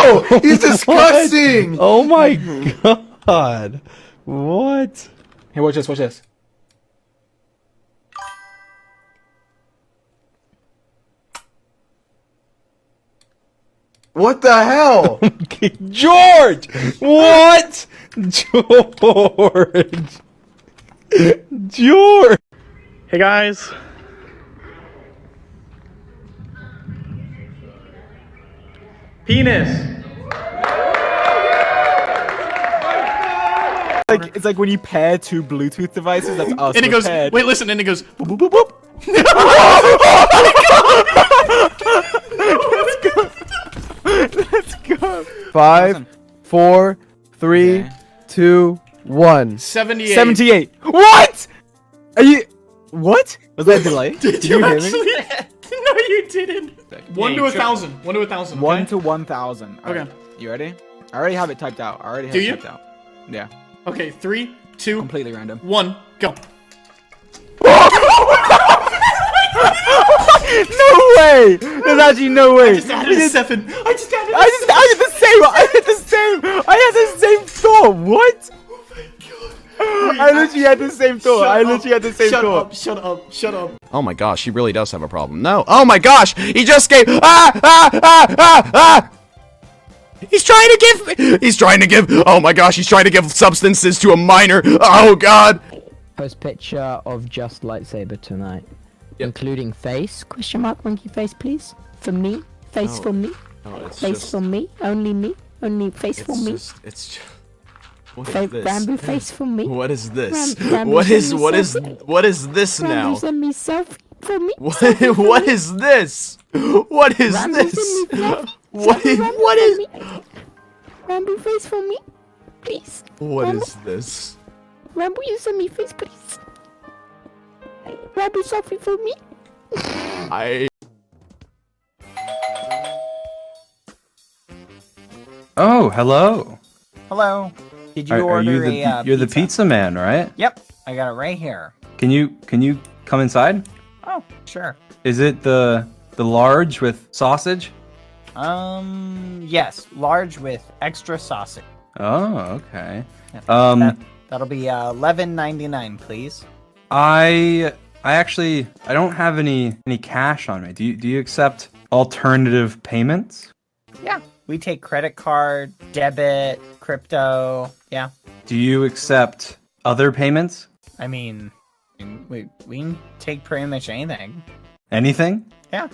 No! He's disgusting! Oh my god. What? Hey, watch this, watch this. What the hell? Okay, George! What? George! George! Hey guys. Penis. It's like when you pair two Bluetooth devices. That's us. And it goes. paired. Wait, listen. And it goes. Boop, boop, boop, boop. Let's go. 5, 4, 3, 2, 1. 78. 78. What? Are you? What? Was that a delay? Did you you hear actually? me? No, you didn't. 1 to 1,000. 1 to 1,000. 1 okay? to 1,000. Okay. Right. You ready? I already have it typed out. I already have Do it you? typed out. Yeah. Okay. 3, 2, Completely random. 1, go. No way! There's actually no way. I just added a 7. I just added. I did the same. I did the same. I had the same thought. What? I literally had the same thought. I literally had the same thought. Shut up. Shut up. Oh my gosh, he really does have a problem. No. Oh my gosh, he just gave. He's trying to give. Oh my gosh, he's trying to give substances to a minor. Oh god. Post picture of just lightsaber tonight, including face? Question mark monkey face, please. For me, face for me, face for me, only face for me. It's just. What is this? Rambo face for me. What is this? Rambo What is this Rambo now? send me selfie for me. What is this? What is Rambo this? send me selfie. What is Rambo face for me, please. what is this? Rambo, you send me face, please. Rambo selfie for me. Oh, hello. Hello. Did you Are order you the a you're the pizza man, right? Yep, I got it right here. Can you come inside? Oh, sure. Is it the large with sausage? Yes, large with extra sausage. Oh, okay. That'll be $11.99, please. I actually don't have any cash on me. Do you accept alternative payments? Yeah, we take credit card, debit, crypto. Yeah, Do you accept other payments? I mean, we can take pretty much anything. Anything? Yeah.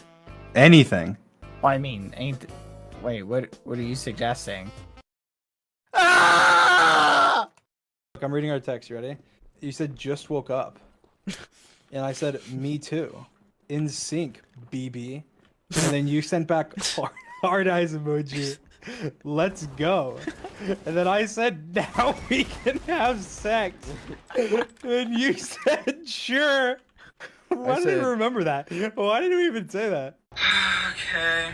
Anything. Well, I mean, wait, what are you suggesting? Look, I'm reading our text. You ready? You said just woke up, and I said me too. In sync, BB. And then you sent back hard eyes emoji. Let's go. And then I said now we can have sex. And you said sure. Why didn't you remember that? Why did we even say that? Okay.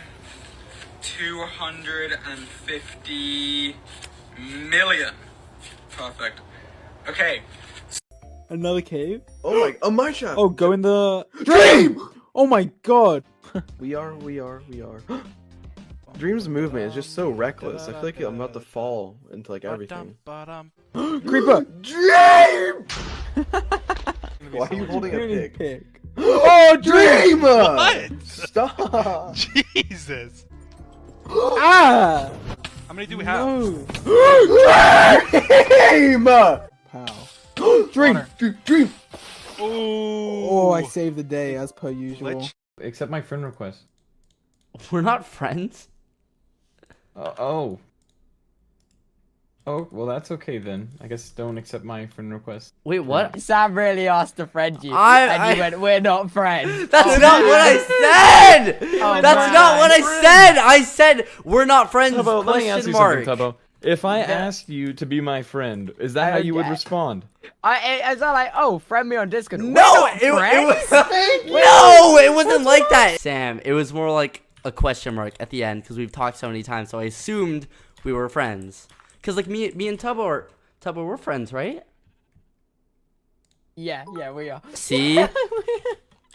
250 million. Perfect. Okay. Another cave? Oh my shot. Oh, go in the Dream! Oh my god. We are. Dream's movement is just so reckless. I feel like I'm about to fall into like everything. Creeper. Dream! Why are you holding a pig? Oh, Dream! What? Stop! Jesus. Ah! How many do we have? No. Dream! Pow. Dream! Dream! Oh, I saved the day as per usual. Accept my friend request. We're not friends. Oh, well that's okay then. I guess don't accept my friend request. Wait, what? Sam really asked to friend you, and you went, "We're not friends." That's not what I said. That's not what I said. I said we're not friends. Tubbo, let me ask you mark. something, Tubbo. If I asked you to be my friend, is that how you would respond? I was like, "Oh, friend me on Discord." No, it wasn't like that. Sam, it was more like a question mark at the end because we've talked so many times, so I assumed we were friends. Cause like me and Tubbo we're friends, right? Yeah, we are. See?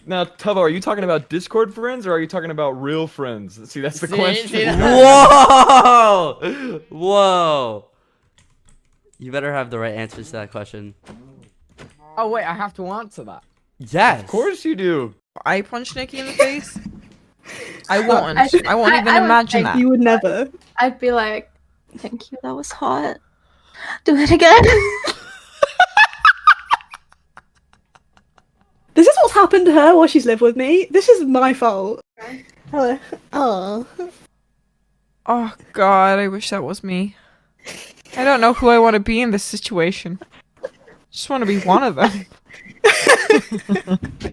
Now, Tubbo, are you talking about Discord friends or are you talking about real friends? See, that's the question. Whoa! Whoa. You better have the right answers to that question. Oh wait, I have to answer that. Yes. Of course you do. I punch Nikki in the face? I won't. I won't even imagine that. You would never. I'd be like, thank you, that was hot. Do it again. This is what's happened to her while she's lived with me. This is my fault. Hello. Oh. Oh god, I wish that was me. I don't know who I want to be in this situation. Just want to be one of them.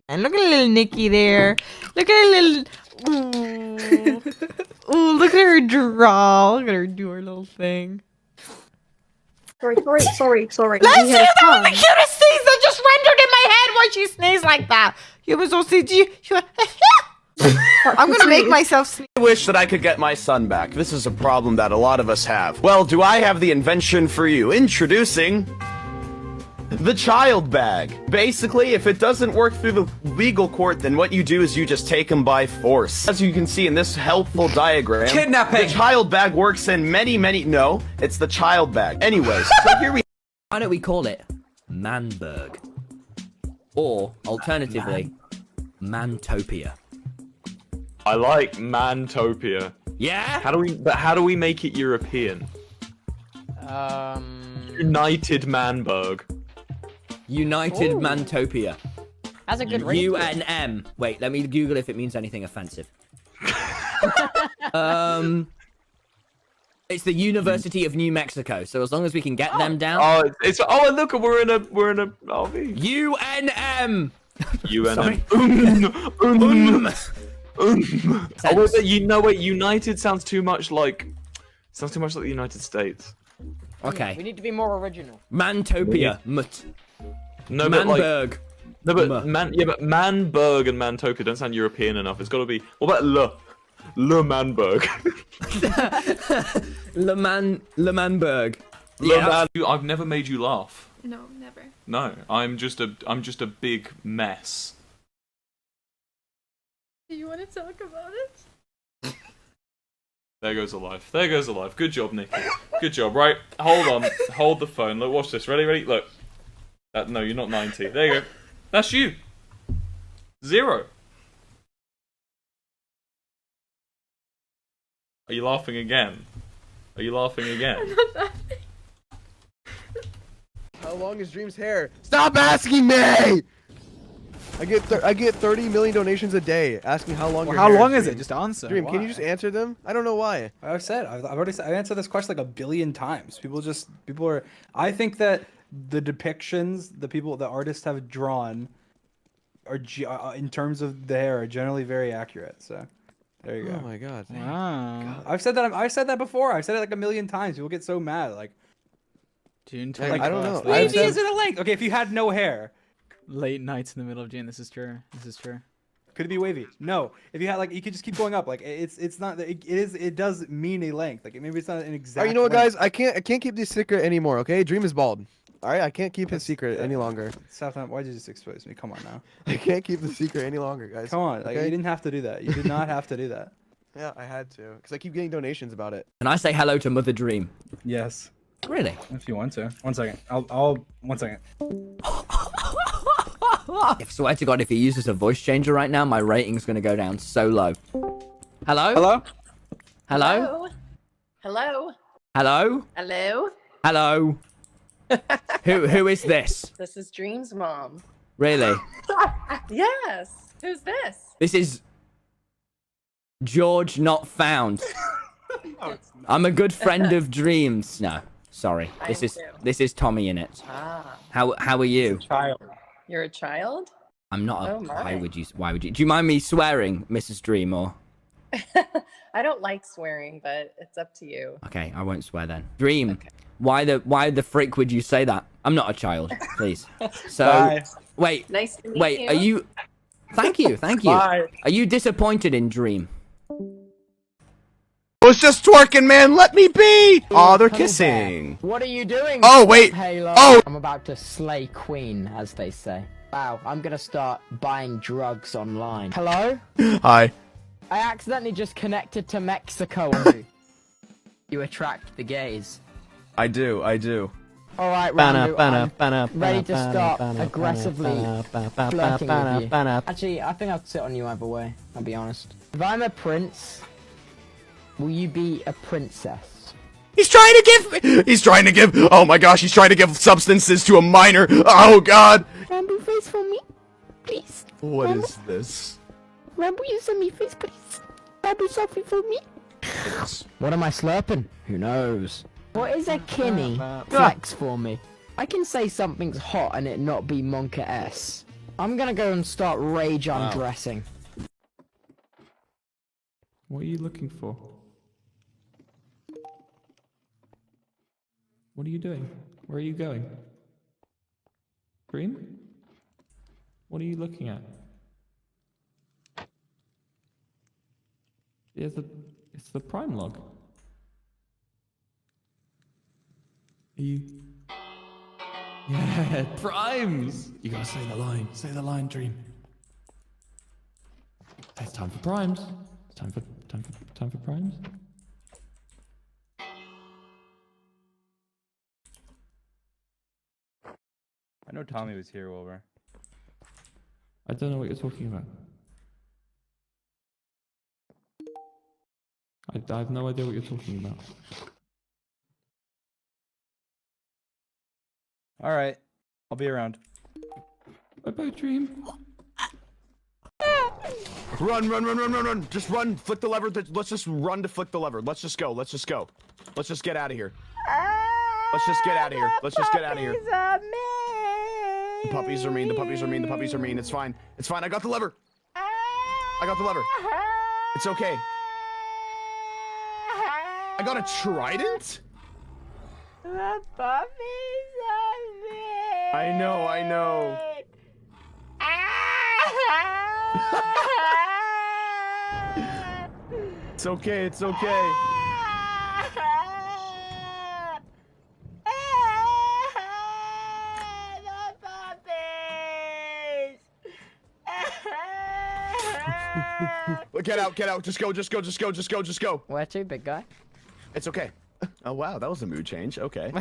And look at little Nikki there. Look at her little... Ooh. Ooh, look at her draw. Look at her do her little thing. Sorry. Let's see, that was the cutest sneeze that just rendered in my head when she sneezed like that. You was OCG. I'm gonna make myself sneeze. I wish that I could get my son back. This is a problem that a lot of us have. Well, do I have the invention for you? Introducing the child bag. Basically, if it doesn't work through the legal court, then what you do is you just take him by force. As you can see in this helpful diagram, Kidnapping! The child bag works in many... No, it's the child bag. Anyways, so here we... Why don't we call it Manberg? Or, alternatively, Mantopia. I like Mantopia. Yeah? How do we make it European? United Manberg. United Ooh. Mantopia. That's a good ring. UNM. Wait, let me Google if it means anything offensive. It's the University of New Mexico. So as long as we can get them down. Oh, and look, we're in a RV. UNM. UNM. Oh, wait, United sounds too much like the United States. Okay. We need to be more original. Mantopia. No, Manberg. But Manberg and Mantopia don't sound European enough. It's got to be. What about Le Manberg? Le Manberg. Yeah. I've never made you laugh. No, never. No, I'm just a big mess. Do you want to talk about it? There goes a life. There goes a life. Good job, Nikki. Good job. Right, hold on. Hold the phone. Look, watch this. Ready? Look. No, you're not 90. There you go. That's you. 0. Are you laughing again? Are you laughing again? I'm not laughing. How long is Dream's hair? Stop asking me! I get 30 million donations a day asking how long your How hair long is Dream. it? Just answer. Dream, can Why? you just answer them? I don't know why. I've answered this question like a billion times. I think that the depictions the artists have drawn are in terms of the hair are generally very accurate. So there you go. Oh my god. Wow. I've said that before. I've said it like a million times. People get so mad. Like, June like, I don't know. Wavy isn't a length. Okay, if you had no hair. Late nights in the middle of June. This is true. Could it be wavy? No. If you had you could just keep going up. Like it's not. It does mean a length. Like maybe it's not an exact. Alright, you know what, length. guys? I can't keep this secret anymore. Okay, Dream is bald. All right, I can't keep his secret any longer. Southland, why'd you just expose me? Come on now. I can't keep the secret any longer, guys. Come on, okay? you didn't have to do that. You did not have to do that. Yeah, I had to, because I keep getting donations about it. Can I say hello to Mother Dream? Yes. Really? If you want to. 1 second. I'll 1 second. If swear to God, if he uses a voice changer right now, my rating's gonna go down so low. Hello? Hello? Hello? Hello? Hello? Hello? Hello? Who is this? This is Dream's mom. Really? Yes. Who's this? This is George not found. I'm a good friend of Dreams. No, sorry. This is Tommy in it. Ah. How are you? You're a child? I'm not a, Oh my. why would you do you mind me swearing, Mrs. Dream, or I don't like swearing, but it's up to you. okay, I won't swear then. Dream. Okay. Why the frick would you say that? I'm not a child, please. So Bye. wait. Nice to meet you. Are you Thank you. Bye. Are you disappointed in Dream? I was just twerking, man. Let me be. Oh, they're kissing. What are you doing? Oh, wait. Halo? Oh. I'm about to slay Queen, as they say. Wow, I'm gonna start buying drugs online. Hello? Hi. I accidentally just connected to Mexico. You attract the gays. I do. Alright, Randu, I'm ready to start aggressively flirting with you. Actually, I think I'd sit on you either way, I'll be honest. If I'm a prince, will you be a princess? He's trying to give, oh my gosh, he's trying to give substances to a minor. Oh god. Rambo, face for me, please. What Rambo. is this? Rambo, you send me face, please. Rambo, selfie for me. What am I slurping? Who knows? What is a kinney? Flex for me. I can say something's hot and it not be Monka S. I'm gonna go and start rage undressing. What are you looking for? What are you doing? Where are you going? Dream? What are you looking at? It's the prime log. Are you... Yeah, primes! You gotta say the line. Say the line, Dream. It's time for primes. It's time for primes. I know Tommy was here, Wilbur. I don't know what you're talking about. I have no idea what you're talking about. Alright. I'll be around. Bye-bye, Dream. Run. Just run. Flick the lever. Let's just run to flick the lever. Let's just go. Let's just get out of here. Let's just get out of here. The puppies are mean. It's fine. I got the lever. It's okay. I got a trident? The puppies are mean. I know. It's okay. Get out. Just go. Where to, big guy? It's okay. Oh wow, that was a mood change. Okay.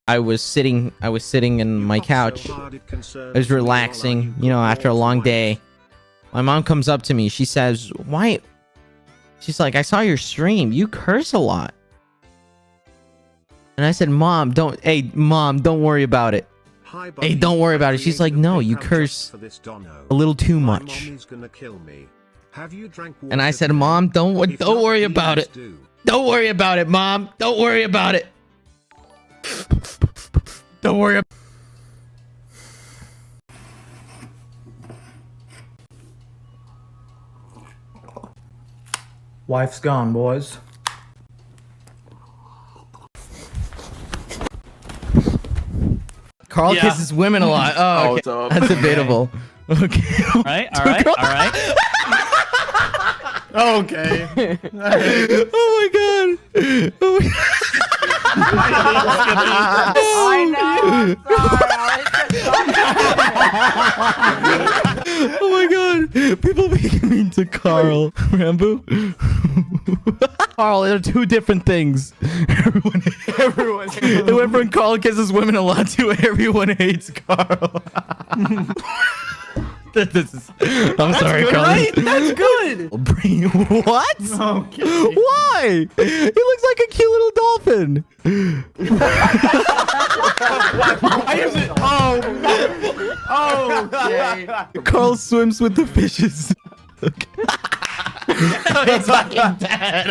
I was sitting in my couch. I was relaxing, you know, after a long day. My mom comes up to me. She says, "Why?" She's like, "I saw your stream. You curse a lot." And I said, "Mom, don't worry about it. Hey, don't worry about it." She's like, "No, you curse a little too much." And I said, "Mom, don't worry about it. Don't worry about it, Mom. Don't worry about it. Don't worry." Wife's gone, boys. Carl kisses women a lot. Oh, okay. That's debatable. Okay. All right. Okay. Oh my god. Oh my god. People being mean to Carl. Rambo. Carl, they're two different things. Everyone. It went from Carl kisses women a lot to everyone hates Carl. I'm sorry, Carl. Right? That's good. What? Okay. Why? He looks like a cute little dolphin. Why is it? Oh. Okay. Carl swims with the fishes. Okay. He's fucking dead.